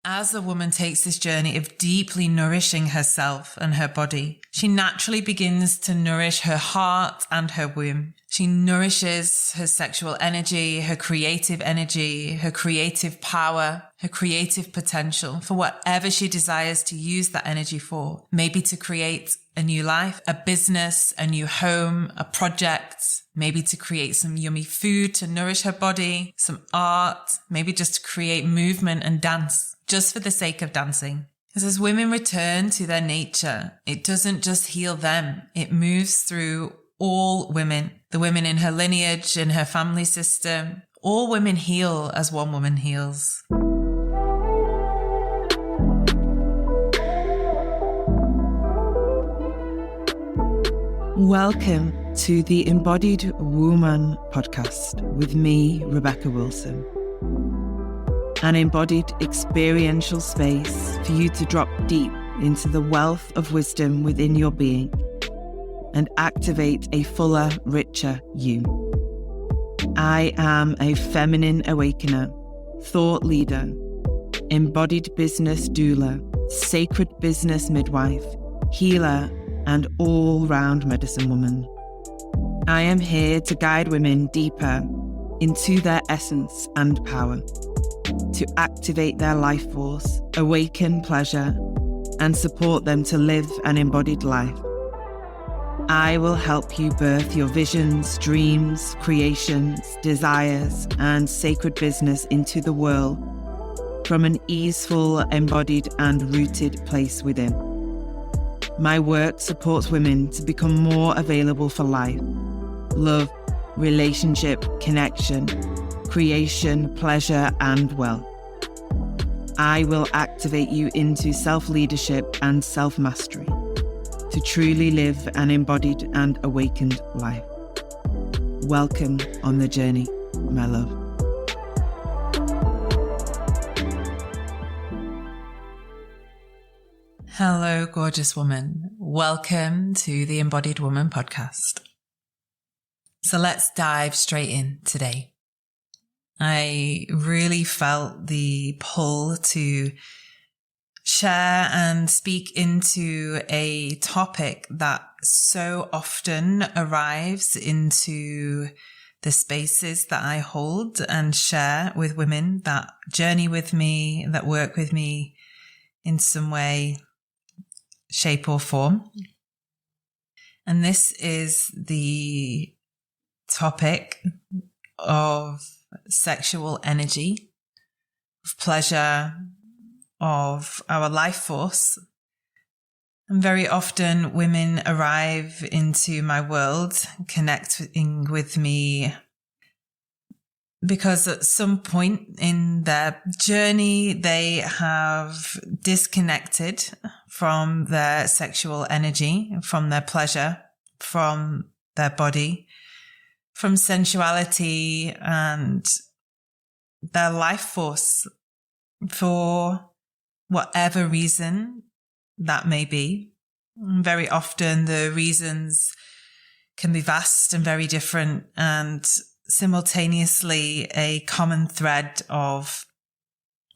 As a woman takes this journey of deeply nourishing herself and her body, she naturally begins to nourish her heart and her womb. She nourishes her sexual energy, her creative power, her creative potential for whatever she desires to use that energy for. Maybe to create a new life, a business, a new home, a project, maybe to create some yummy food to nourish her body, some art, maybe just to create movement and dance, just for the sake of dancing. Because as women return to their nature, it doesn't just heal them, it moves through all women, the women in her lineage, in her family system. All women heal as one woman heals. Welcome to the Embodied Woman podcast with me, Rebecca Wilson. An embodied experiential space for you to drop deep into the wealth of wisdom within your being and activate a fuller, richer you. I am a feminine awakener, thought leader, embodied business doula, sacred business midwife, healer, and all-round medicine woman. I am here to guide women deeper into their essence and power, to activate their life force, awaken pleasure, and support them to live an embodied life. I will help you birth your visions, dreams, creations, desires, and sacred business into the world from an easeful, embodied, and rooted place within. My work supports women to become more available for life, love, relationship, connection, creation, pleasure, and wealth. I will activate you into self-leadership and self-mastery to truly live an embodied and awakened life. Welcome on the journey, my love. Hello, gorgeous woman. Welcome to the Embodied Woman podcast. So let's dive straight in today. I really felt the pull to share and speak into a topic that so often arrives into the spaces that I hold and share with women that journey with me, that work with me in some way, shape or form. And this is the topic of sexual energy, of pleasure, of our life force. And very often women arrive into my world, connecting with me because at some point in their journey, they have disconnected from their sexual energy, from their pleasure, from their body, from sensuality and their life force for whatever reason that may be. Very often the reasons can be vast and very different, and simultaneously a common thread of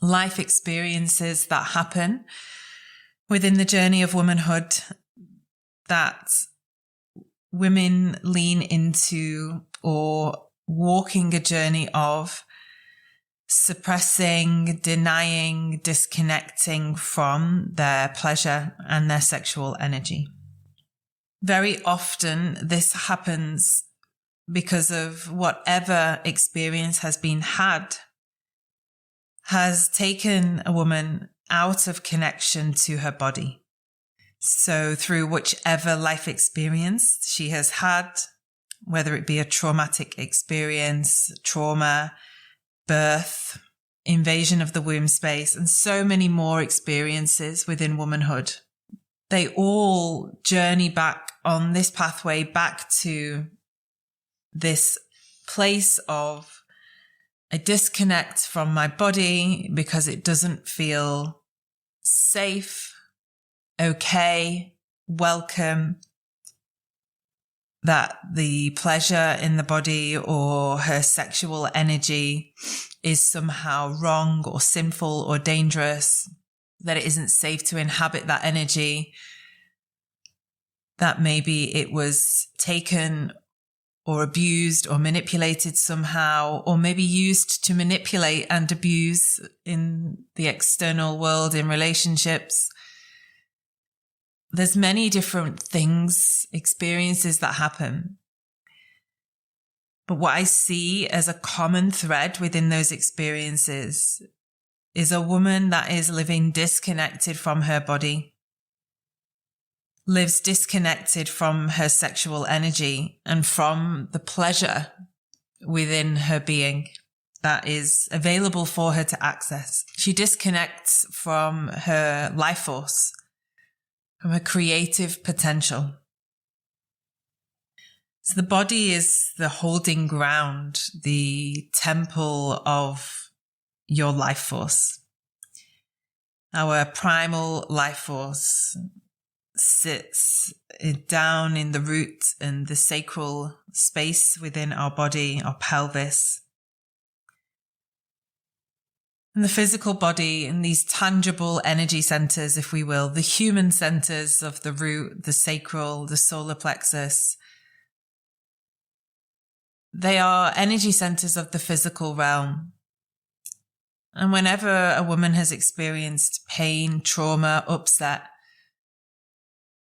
life experiences that happen within the journey of womanhood that women lean into or walking a journey of suppressing, denying, disconnecting from their pleasure and their sexual energy. Very often this happens because of whatever experience has been had has taken a woman out of connection to her body. So through whichever life experience she has had, whether it be a traumatic experience, trauma, birth, invasion of the womb space, and so many more experiences within womanhood, they all journey back on this pathway back to this place of a disconnect from my body because it doesn't feel safe, okay, welcome, that the pleasure in the body or her sexual energy is somehow wrong or sinful or dangerous, that it isn't safe to inhabit that energy, that maybe it was taken or abused or manipulated somehow, or maybe used to manipulate and abuse in the external world in relationships. There's many different things, experiences that happen. But what I see as a common thread within those experiences is a woman that is living disconnected from her body, lives disconnected from her sexual energy and from the pleasure within her being that is available for her to access. She disconnects from her life force, from her creative potential. So the body is the holding ground, the temple of your life force. Our primal life force sits down in the root and the sacral space within our body, our pelvis. And the physical body and these tangible energy centers, if we will, the human centers of the root, the sacral, the solar plexus, they are energy centers of the physical realm. And whenever a woman has experienced pain, trauma, upset,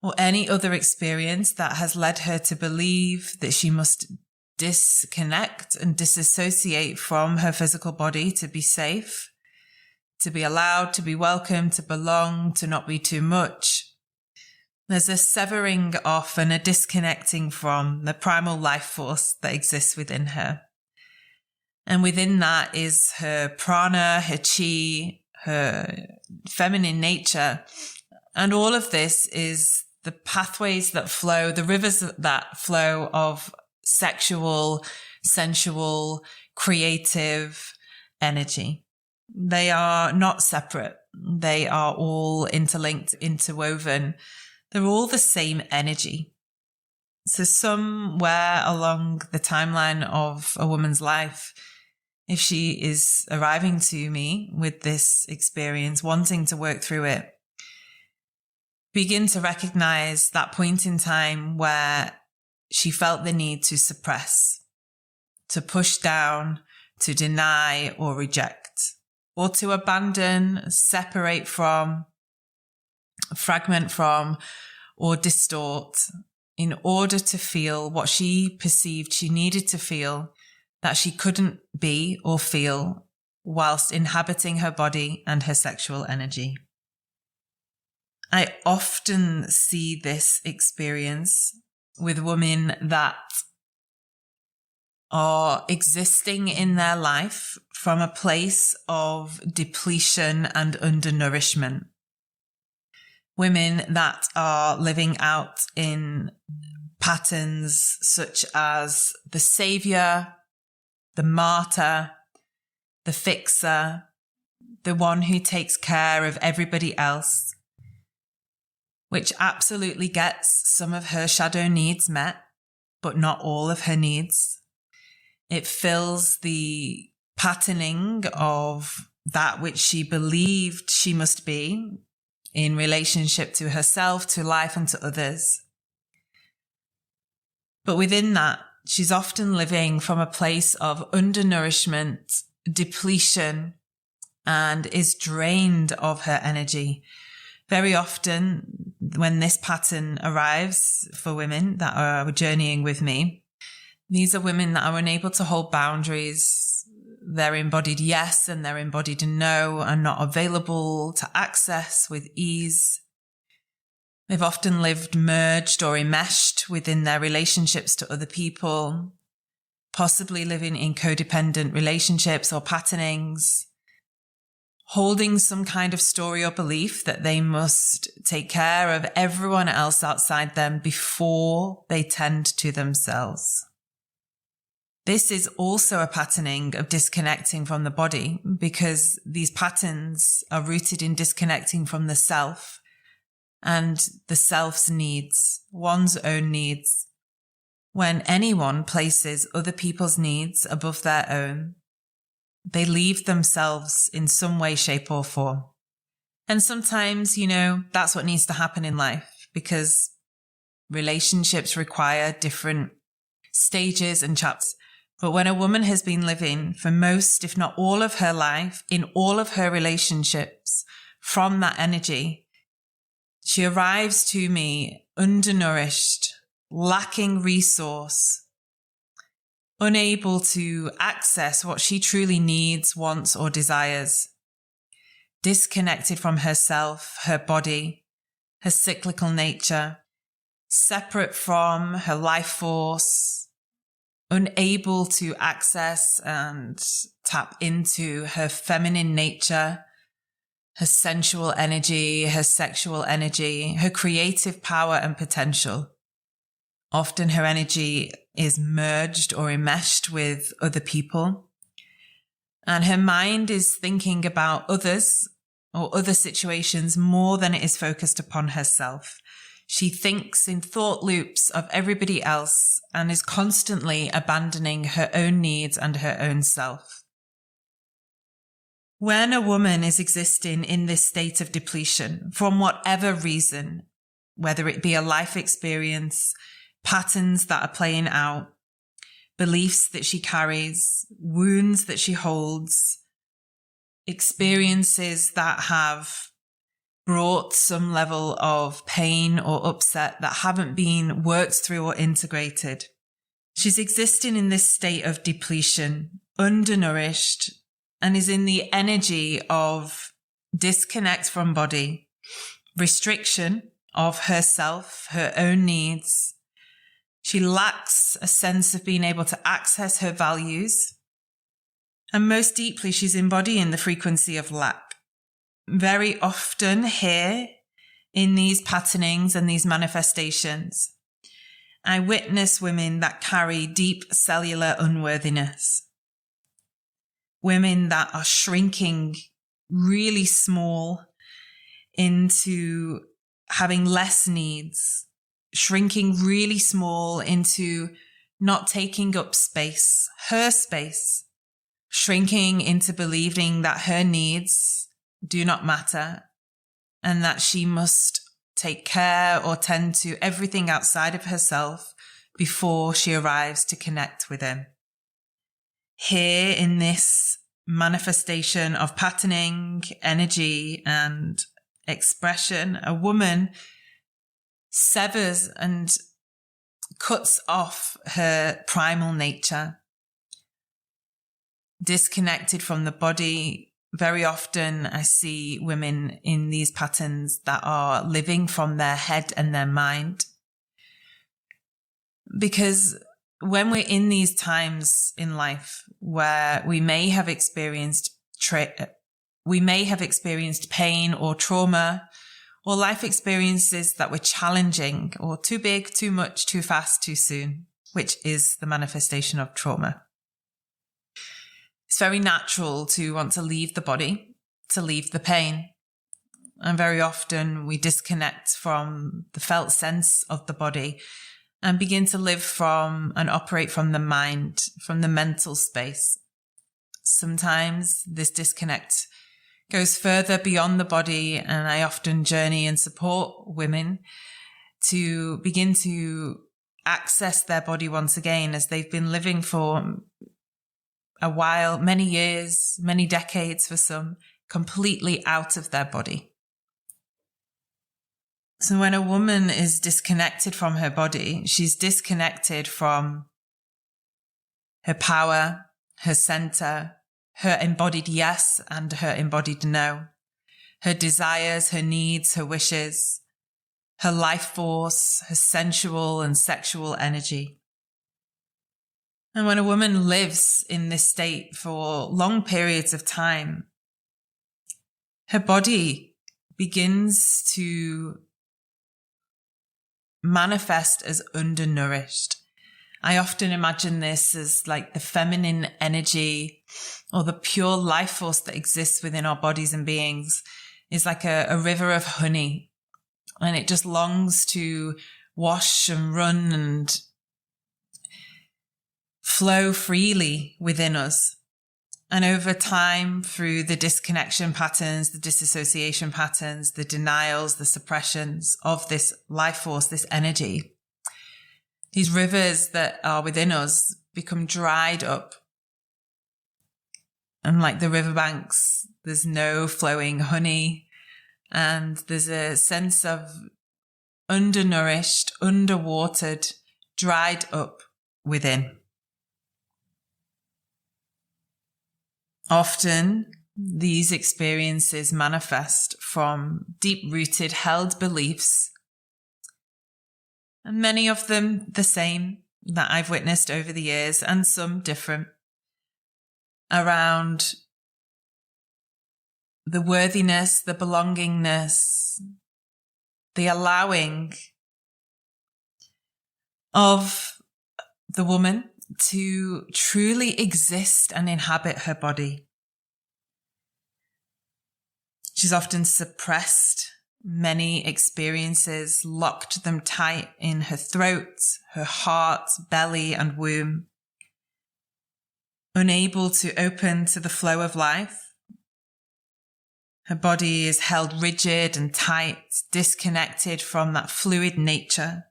or any other experience that has led her to believe that she must disconnect and disassociate from her physical body to be safe, to be allowed, to be welcome, to belong, to not be too much, there's a severing off and a disconnecting from the primal life force that exists within her. And within that is her prana, her chi, her feminine nature. And all of this is the pathways that flow, the rivers that flow of sexual, sensual, creative energy. They are not separate. They are all interlinked, interwoven. They're all the same energy. So somewhere along the timeline of a woman's life, if she is arriving to me with this experience, wanting to work through it, begin to recognize that point in time where she felt the need to suppress, to push down, to deny or reject, or to abandon, separate from, fragment from, or distort in order to feel what she perceived she needed to feel, that she couldn't be or feel whilst inhabiting her body and her sexual energy. I often see this experience with women that are existing in their life from a place of depletion and undernourishment. Women that are living out in patterns such as the savior, the martyr, the fixer, the one who takes care of everybody else, which absolutely gets some of her shadow needs met, but not all of her needs. It fills the patterning of that which she believed she must be in relationship to herself, to life, and to others. But within that, she's often living from a place of undernourishment, depletion, and is drained of her energy. Very often, when this pattern arrives for women that are journeying with me, these are women that are unable to hold boundaries. Their embodied yes and their embodied no are not available to access with ease. They've often lived merged or enmeshed within their relationships to other people, possibly living in codependent relationships or patternings, holding some kind of story or belief that they must take care of everyone else outside them before they tend to themselves. This is also a patterning of disconnecting from the body, because these patterns are rooted in disconnecting from the self and the self's needs, one's own needs. When anyone places other people's needs above their own, they leave themselves in some way, shape, or form. And sometimes, that's what needs to happen in life, because relationships require different stages and chapters. But when a woman has been living for most, if not all of her life, in all of her relationships from that energy, she arrives to me undernourished, lacking resource, unable to access what she truly needs, wants, or desires, disconnected from herself, her body, her cyclical nature, separate from her life force, unable to access and tap into her feminine nature, her sensual energy, her sexual energy, her creative power and potential. Often her energy is merged or enmeshed with other people, and her mind is thinking about others or other situations more than it is focused upon herself. She thinks in thought loops of everybody else and is constantly abandoning her own needs and her own self. When a woman is existing in this state of depletion, from whatever reason, whether it be a life experience, patterns that are playing out, beliefs that she carries, wounds that she holds, experiences that have brought some level of pain or upset that haven't been worked through or integrated. She's existing in this state of depletion, undernourished, and is in the energy of disconnect from body, restriction of herself, her own needs. She lacks a sense of being able to access her values. And most deeply, she's embodying the frequency of lack. Very often here in these patternings and these manifestations, I witness women that carry deep cellular unworthiness. Women that are shrinking really small into having less needs, shrinking really small into not taking up space, her space, shrinking into believing that her needs do not matter and that she must take care or tend to everything outside of herself before she arrives to connect with him. Here in this manifestation of patterning, energy, and expression, a woman severs and cuts off her primal nature, disconnected from the body. Very often I see women in these patterns that are living from their head and their mind. Because when we're in these times in life where we may have experienced pain or trauma or life experiences that were challenging or too big, too much, too fast, too soon, which is the manifestation of trauma. It's very natural to want to leave the body, to leave the pain. And very often we disconnect from the felt sense of the body and begin to live from and operate from the mind, from the mental space. Sometimes this disconnect goes further beyond the body, and I often journey and support women to begin to access their body once again as they've been living for a while, many years, many decades for some, completely out of their body. So when a woman is disconnected from her body, she's disconnected from her power, her center, her embodied yes and her embodied no, her desires, her needs, her wishes, her life force, her sensual and sexual energy. And when a woman lives in this state for long periods of time, her body begins to manifest as undernourished. I often imagine this as like the feminine energy or the pure life force that exists within our bodies and beings is like a river of honey, and it just longs to wash and run and flow freely within us. And over time, through the disconnection patterns, the disassociation patterns, the denials, the suppressions of this life force, this energy, these rivers that are within us become dried up. And like the riverbanks, there's no flowing honey. And there's a sense of undernourished, underwatered, dried up within. Often, these experiences manifest from deep-rooted held beliefs, and many of them the same that I've witnessed over the years, and some different, around the worthiness, the belongingness, the allowing of the woman to truly exist and inhabit her body. She's often suppressed many experiences, locked them tight in her throat, her heart, belly, and womb, unable to open to the flow of life. Her body is held rigid and tight, disconnected from that fluid nature.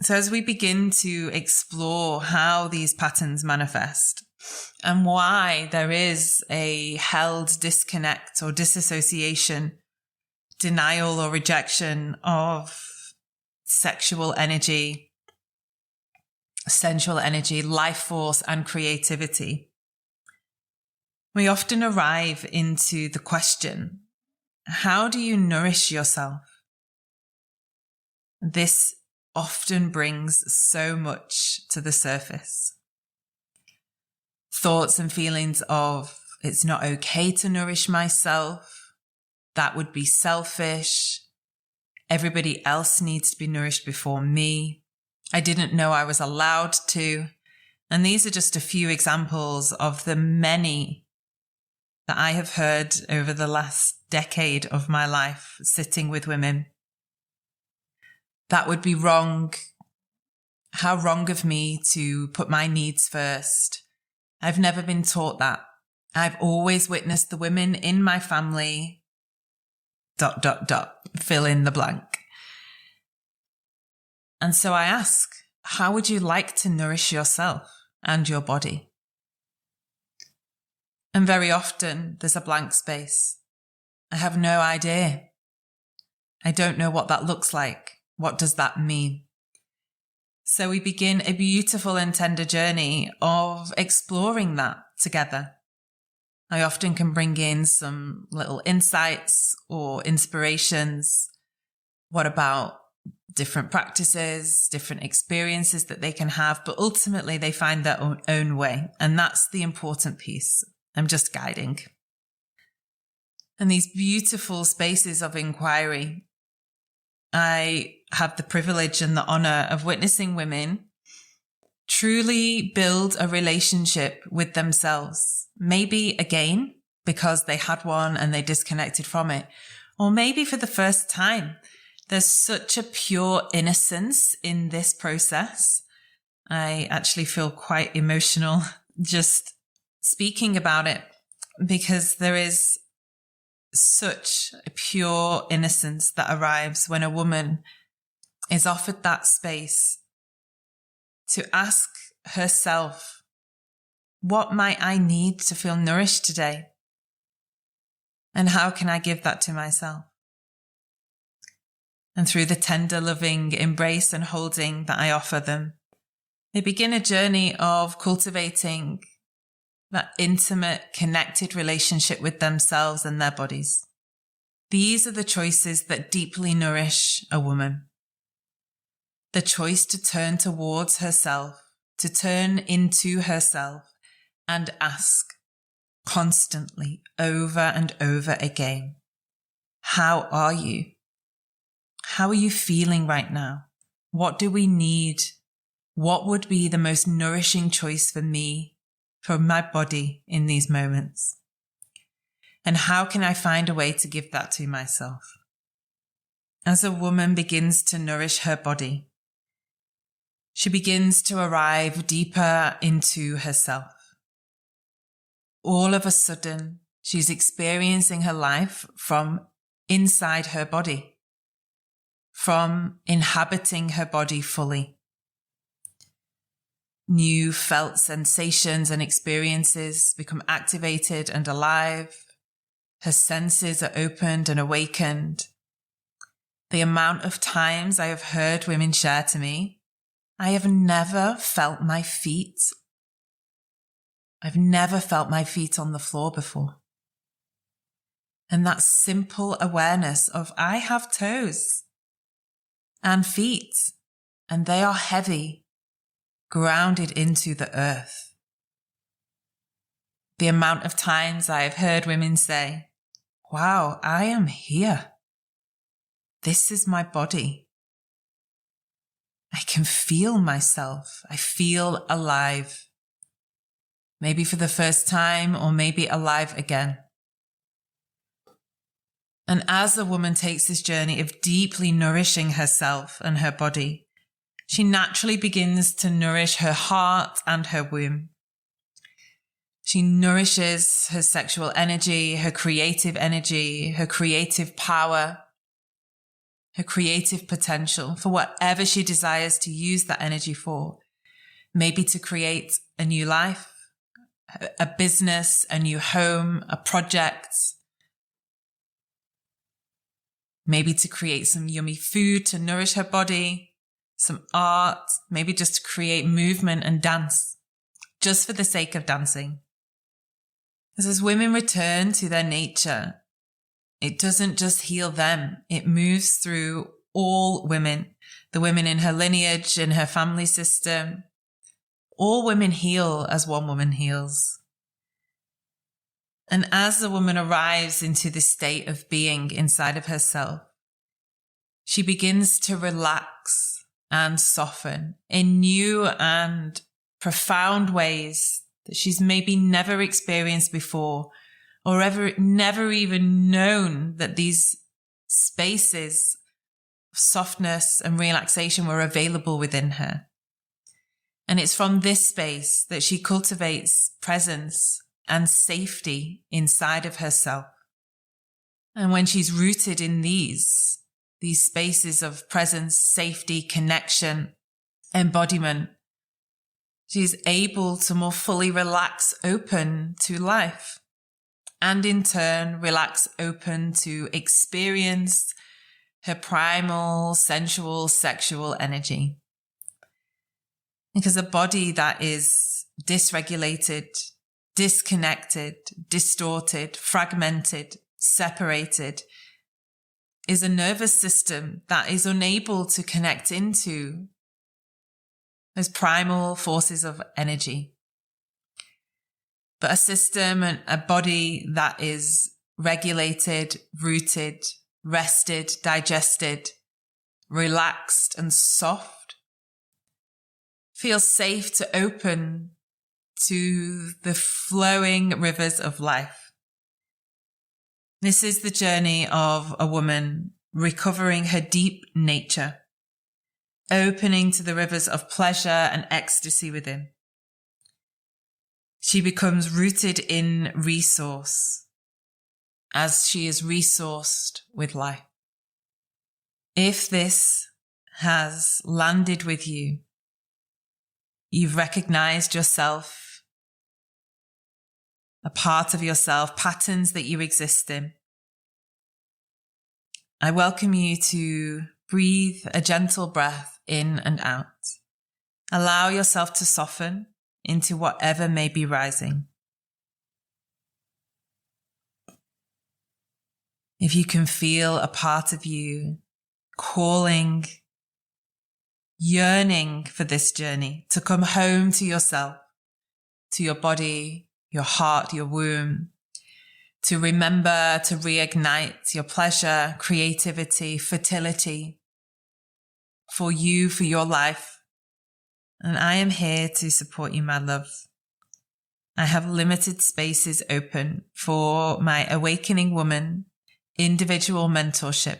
So as we begin to explore how these patterns manifest and why there is a held disconnect or disassociation, denial or rejection of sexual energy, sensual energy, life force, and creativity, we often arrive into the question, how do you nourish yourself? This often brings so much to the surface. Thoughts and feelings of, it's not okay to nourish myself. That would be selfish. Everybody else needs to be nourished before me. I didn't know I was allowed to. And these are just a few examples of the many that I have heard over the last decade of my life sitting with women. That would be wrong. How wrong of me to put my needs first. I've never been taught that. I've always witnessed the women in my family, ... fill in the blank. And so I ask, how would you like to nourish yourself and your body? And very often there's a blank space. I have no idea. I don't know what that looks like. What does that mean? So we begin a beautiful and tender journey of exploring that together. I often can bring in some little insights or inspirations. What about different practices, different experiences that they can have, but ultimately they find their own way. And that's the important piece. I'm just guiding. And these beautiful spaces of inquiry, I have the privilege and the honor of witnessing women truly build a relationship with themselves. Maybe again, because they had one and they disconnected from it. Or maybe for the first time. There's such a pure innocence in this process. I actually feel quite emotional just speaking about it, because there is such a pure innocence that arrives when a woman is offered that space to ask herself, what might I need to feel nourished today? And how can I give that to myself? And through the tender, loving embrace and holding that I offer them, they begin a journey of cultivating that intimate, connected relationship with themselves and their bodies. These are the choices that deeply nourish a woman. The choice to turn towards herself, to turn into herself and ask constantly over and over again, how are you? How are you feeling right now? What do we need? What would be the most nourishing choice for me, for my body in these moments? And how can I find a way to give that to myself? As a woman begins to nourish her body, she begins to arrive deeper into herself. All of a sudden, she's experiencing her life from inside her body, from inhabiting her body fully. New felt sensations and experiences become activated and alive. Her senses are opened and awakened. The amount of times I have heard women share to me, I have never felt my feet. I've never felt my feet on the floor before. And that simple awareness of I have toes and feet, and they are heavy, grounded into the earth. The amount of times I have heard women say, wow, I am here. This is my body. I can feel myself. I feel alive. Maybe for the first time, or maybe alive again. And as a woman takes this journey of deeply nourishing herself and her body, she naturally begins to nourish her heart and her womb. She nourishes her sexual energy, her creative power, her creative potential for whatever she desires to use that energy for. Maybe to create a new life, a business, a new home, a project. Maybe to create some yummy food to nourish her body, some art, maybe just to create movement and dance, just for the sake of dancing. As women return to their nature, it doesn't just heal them, it moves through all women, the women in her lineage, in her family system. All women heal as one woman heals. And as the woman arrives into this state of being inside of herself, she begins to relax and soften in new and profound ways that she's maybe never experienced before, or never even known that these spaces of softness and relaxation were available within her. And it's from this space that she cultivates presence and safety inside of herself. And when she's rooted in these spaces of presence, safety, connection, embodiment, she's able to more fully relax open to life, and in turn relax open to experience her primal, sensual, sexual energy. Because a body that is dysregulated, disconnected, distorted, fragmented, separated is a nervous system that is unable to connect into those primal forces of energy. But a system and a body that is regulated, rooted, rested, digested, relaxed and soft feels safe to open to the flowing rivers of life. This is the journey of a woman recovering her deep nature, opening to the rivers of pleasure and ecstasy within. She becomes rooted in resource as she is resourced with life. If this has landed with you, you've recognized yourself, a part of yourself, patterns that you exist in, I welcome you to breathe a gentle breath in and out. Allow yourself to soften into whatever may be rising. If you can feel a part of you calling, yearning for this journey, to come home to yourself, to your body, your heart, your womb, to remember to reignite your pleasure, creativity, fertility for you, for your life. And I am here to support you, my love. I have limited spaces open for my Awakening Woman individual mentorship.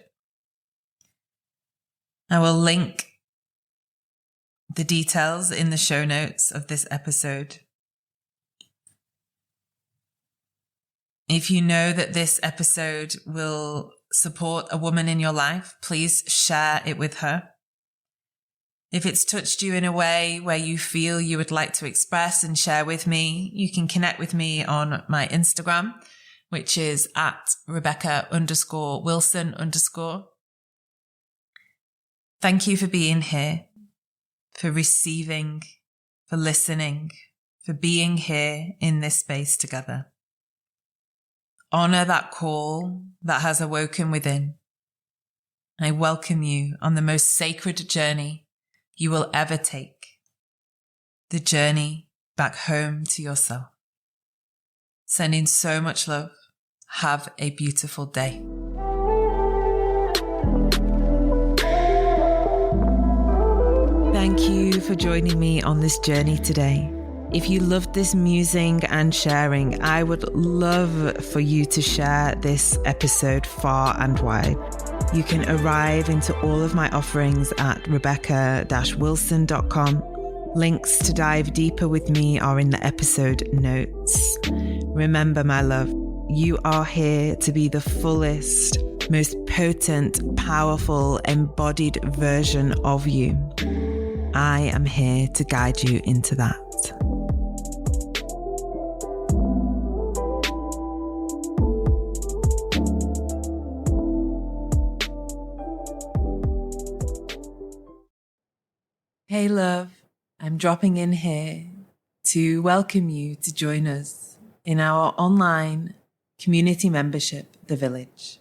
I will link the details in the show notes of this episode. If you know that this episode will support a woman in your life, please share it with her. If it's touched you in a way where you feel you would like to express and share with me, you can connect with me on my Instagram, which is at Rebecca_Wilson_. Thank you for being here, for receiving, for listening, for being here in this space together. Honor that call that has awoken within. I welcome you on the most sacred journey you will ever take, the journey back home to yourself. Sending so much love. Have a beautiful day. Thank you for joining me on this journey today. If you loved this musing and sharing, I would love for you to share this episode far and wide. You can arrive into all of my offerings at rebecca-wilson.com. Links to dive deeper with me are in the episode notes. Remember, my love, you are here to be the fullest, most potent, powerful, embodied version of you. I am here to guide you into that. Hey love, I'm dropping in here to welcome you to join us in our online community membership, The Village.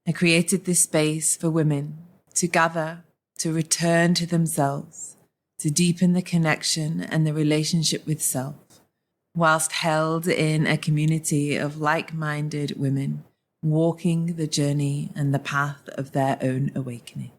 I created this space for women to gather, to return to themselves, to deepen the connection and the relationship with self, whilst held in a community of like-minded women walking the journey and the path of their own awakening.